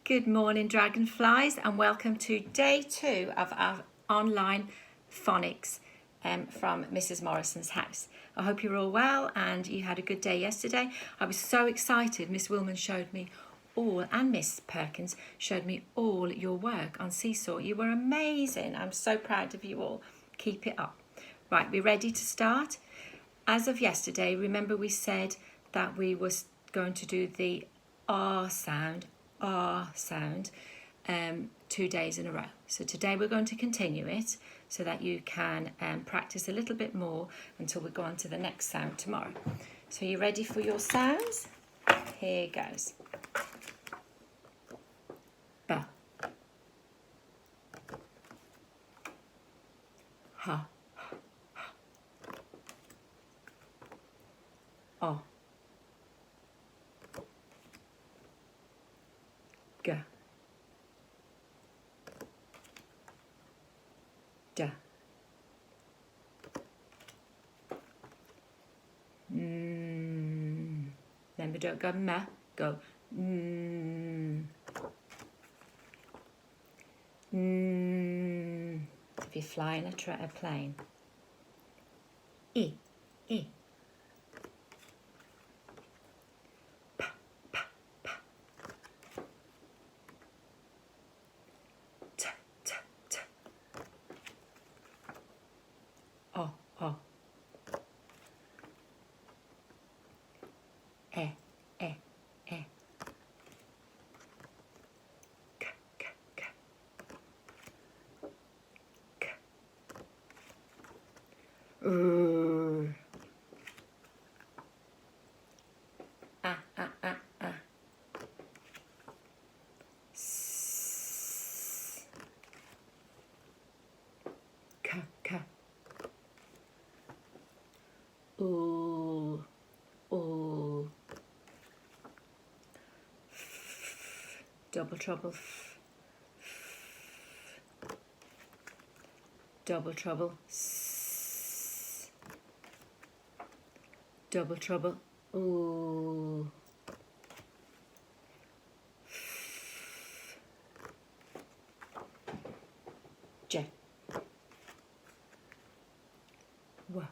Good morning, Dragonflies, and welcome to day 2 of our online phonics from Mrs. Morrison's house. I hope you're all well and you had a good day yesterday. I was so excited. Miss Willman showed me all, and Miss Perkins showed me all your work on Seesaw. You were amazing. I'm so proud of you all. Keep it up. Right, we ready to start? As of yesterday, remember we said that we were going to do the R sound 2 days in a row. So today we're going to continue it so that you can practice a little bit more until we go on to the next sound tomorrow. So you ready for your sounds? Here goes. B. H. O. G. D. Then we don't go me, go if you're flying a plane. E. E. P. P. P. T. T. T. O. O. E. E. E. K. K. K. K. A. A. A. A. S. K. K. Ooh. Ooh. F. Double trouble. F. F. Double trouble. S. Double trouble. Ooh. F. J. W.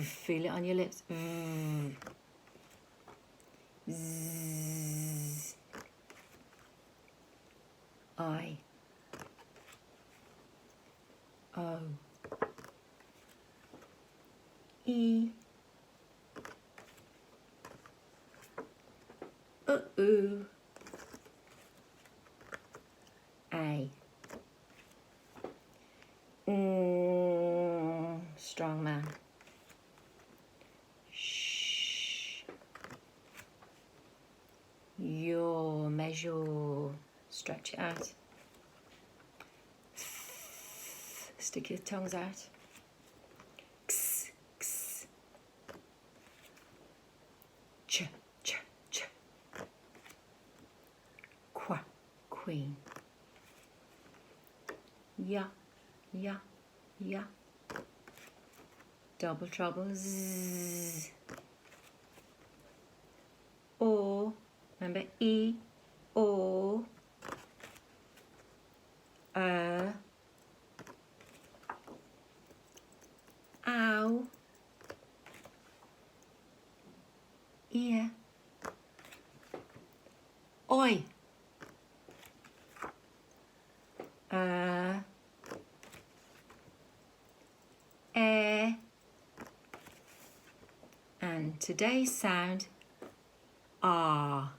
Feel it on your lips. Z. I. O. E. Ooh. A. Strong man. Shh. Your measure. Stretch it out. Stick your tongues out. X. X. Ch. Ch. Ch. Qua. Queen. Ya. Ya. Ya. Double trouble. Z. O. Remember E. O. Ow. Ear. Oi. And today's sound, R.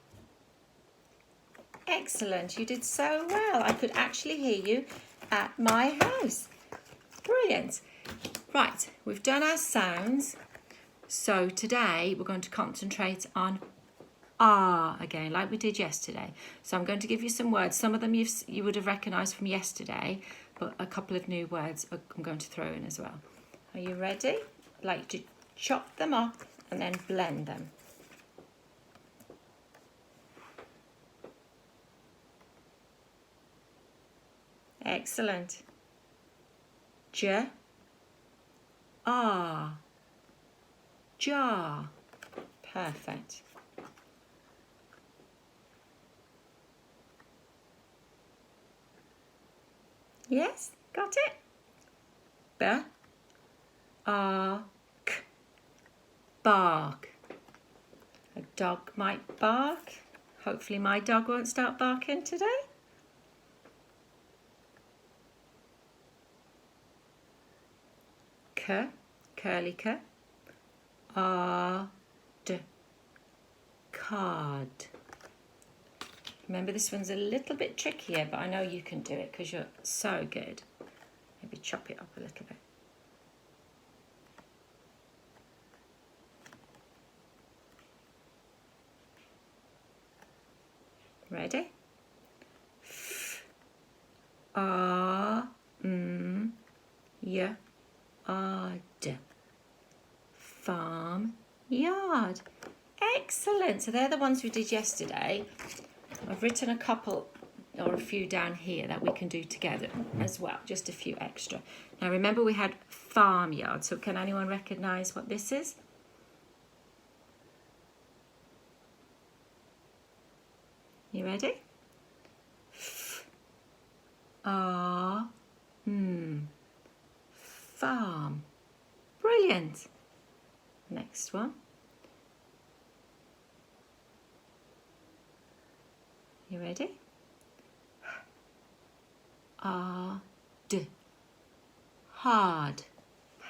Excellent, you did so well. I could actually hear you at my house. Brilliant. Right, we've done our sounds. So today we're going to concentrate on R again, like we did yesterday. So I'm going to give you some words. Some of them you would have recognised from yesterday, but a couple of new words I'm going to throw in as well. Are you ready? I'd like you to chop them up and then blend them. Excellent. J. R. Jar. Perfect. Yes, got it? B-A-R-K. Bark. A dog might bark. Hopefully my dog won't start barking today. K, curly K. A-D, card. Remember, this one's a little bit trickier, but I know you can do it because you're so good. Maybe chop it up a little bit. Ready? F-A-R-M-Y-A-R-D. Farm yard. Excellent. So they're the ones we did yesterday. I've written a couple or a few down here that we can do together as well, just a few extra. Now remember we had farmyard, so can anyone recognise what this is? You ready? Farm. Brilliant. Next one. You ready? A-D. Hard.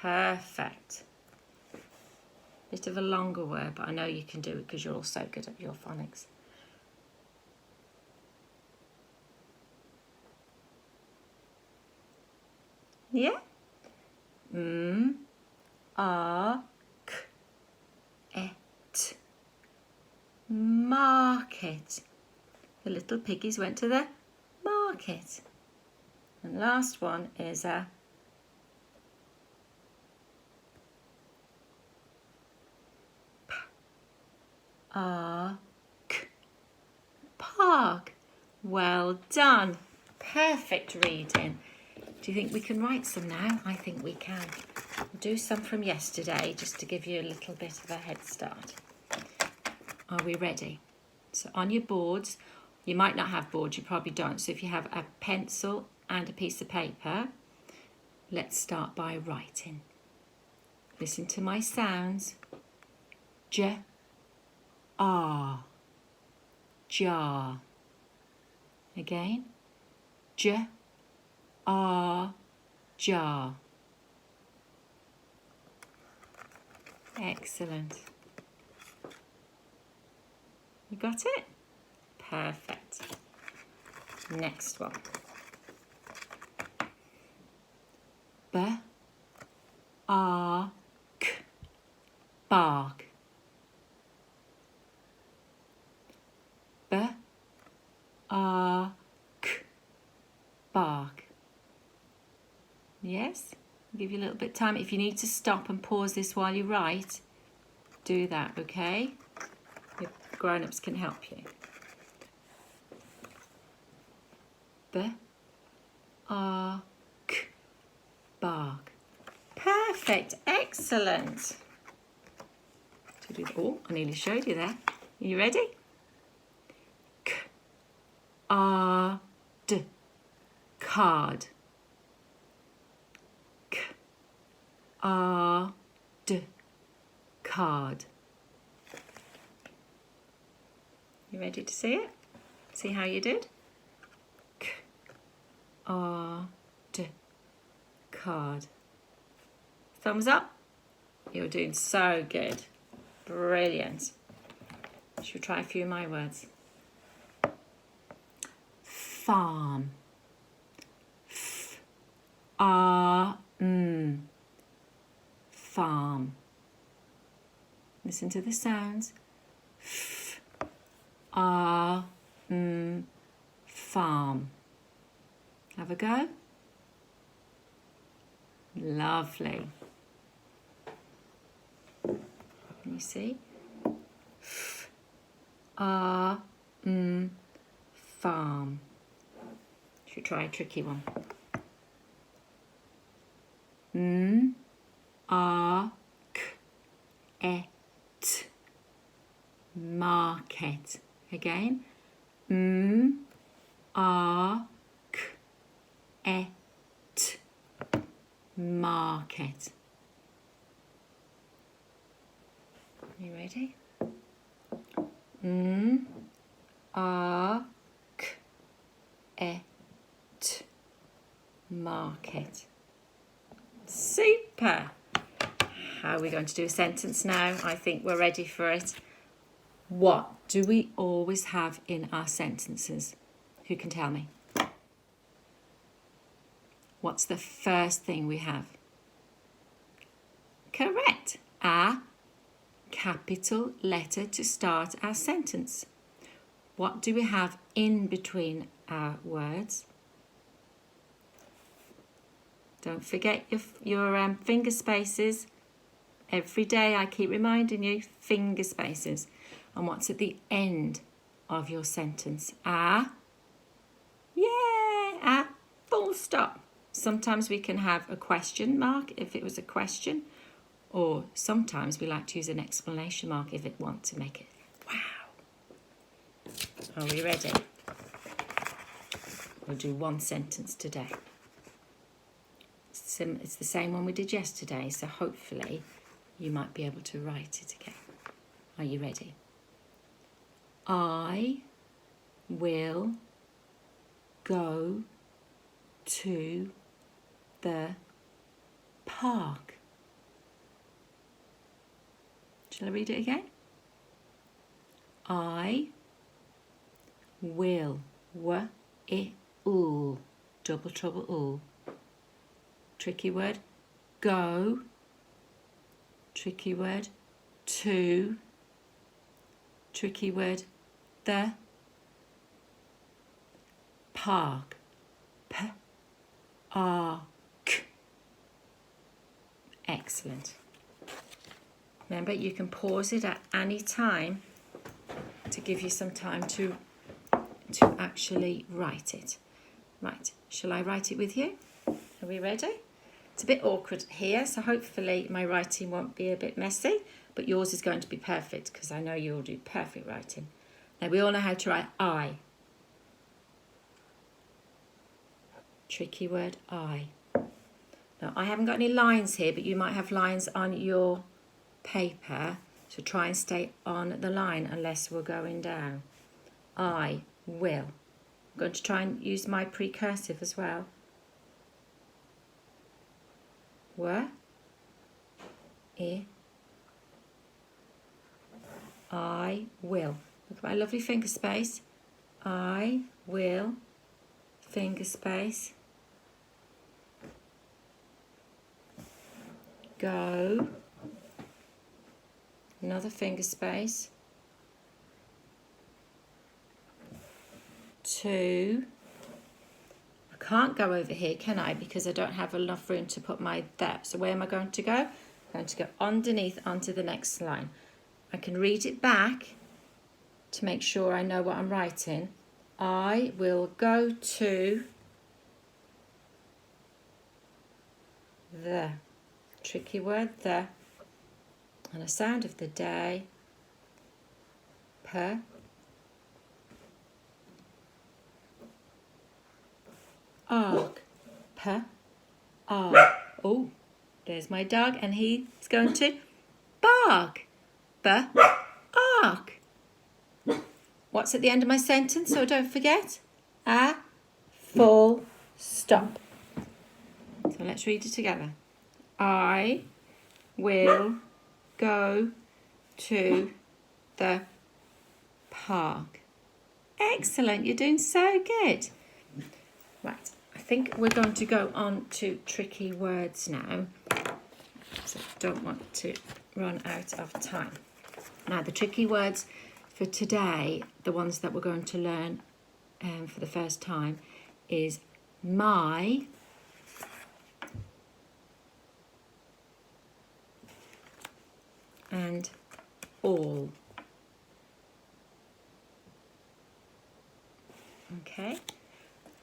Perfect. Bit of a longer word, but I know you can do it because you're all so good at your phonics. Yeah? M-A-R-K-E-T. Market. The little piggies went to the market. And last one is a P-A-R-K. Park. Well done. Perfect reading. Do you think we can write some now? I think we can. We'll do some from yesterday just to give you a little bit of a head start. Are we ready? So on your boards, you might not have boards, you probably don't. So if you have a pencil and a piece of paper, let's start by writing. Listen to my sounds. J-A-R. Jar. Again. J-A-R. Jar. Excellent. You got it? Perfect. Next one. B-A-R-K. Bark. B-A-R-K. Bark. Yes? I'll give you a little bit of time. If you need to stop and pause this while you write, do that, okay? Your grown-ups can help you. B-A-R-K. Bark. Perfect. Excellent. Oh, I nearly showed you there. Are you ready? K-A-R-D. Card. K-A-R-D. Card. You ready to see it? See how you did? K-A-R-D. Card. Thumbs up. You're doing so good. Brilliant. Should we try a few of my words? Farm. F-A-R-M. Farm. Listen to the sounds. F-A-R-M. Farm. Have a go. Lovely. Can you see? F-A-R-M. Farm. Should try a tricky one. M-A-R-K-E-T. Market. Again. M-A-R-K-E-T. market. You ready? M-A-R-K-E-T. Market. Super. How are we going to do a sentence now? I think we're ready for it. What do we always have in our sentences? Who can tell me? What's the first thing we have? Correct. A capital letter to start our sentence. What do we have in between our words? Don't forget your finger spaces. Every day I keep reminding you, finger spaces. And what's at the end of your sentence? A full stop. Sometimes we can have a question mark if it was a question, or sometimes we like to use an exclamation mark if it wants to make it wow. Are we ready? We'll do one sentence today. It's the same one we did yesterday, so hopefully you might be able to write it again. Are you ready? I will go to the park. Shall I read it again? I will. Double trouble, Tricky word. Go. Tricky word. To. Tricky word. The park. P-A-R-K. Excellent. Remember, you can pause it at any time to give you some time to actually write it. Right, shall I write it with you? Are we ready? It's a bit awkward here, so hopefully my writing won't be a bit messy, but yours is going to be perfect because I know you'll do perfect writing. Now, we all know how to write I. Tricky word, I. Now, I haven't got any lines here, but you might have lines on your paper, so try and stay on the line unless we're going down. I will. I'm going to try and use my precursive as well. Were. I will. Look at my lovely finger space. I will. Finger space. Go. Another finger space. To. I can't go over here, can I? Because I don't have enough room to put my there. So where am I going to go? I'm going to go underneath onto the next line. I can read it back to make sure I know what I'm writing. I will go to the, tricky word, the, and a sound of the day, per, ark, per, ark. Oh, there's my dog, and he's going to bark, ark. What's at the end of my sentence, so don't forget? A full stop. So let's read it together. I will go to the park. Excellent, you're doing so good. Right, I think we're going to go on to tricky words now. So I don't want to run out of time. Now, the tricky words for today, the ones that we're going to learn for the first time, is my, and all. Okay,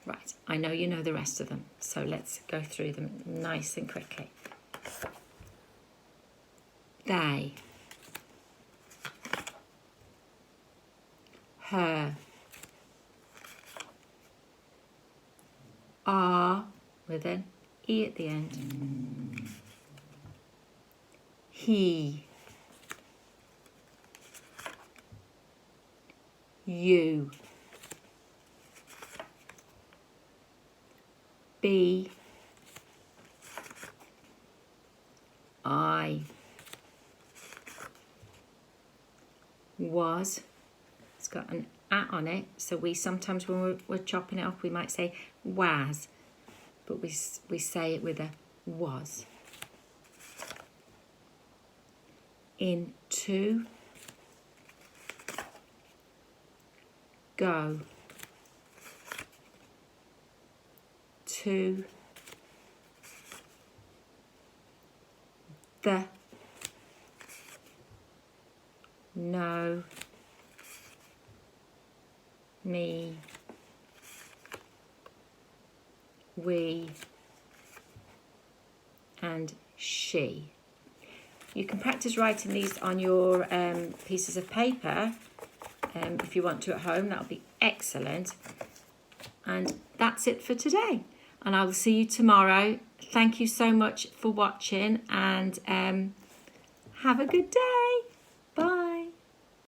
right, I know you know the rest of them, so let's go through them nice and quickly. They, her, are, with an E at the end. He. You. Be. I. Was. It's got an at on it, so we sometimes when we're chopping it up we might say was, but we say it with a was. Into. Go. To. The. No. Me. We. And she. You can practice writing these on your pieces of paper if you want to at home. That'll be excellent. And that's it for today. And I will see you tomorrow. Thank you so much for watching, and have a good day.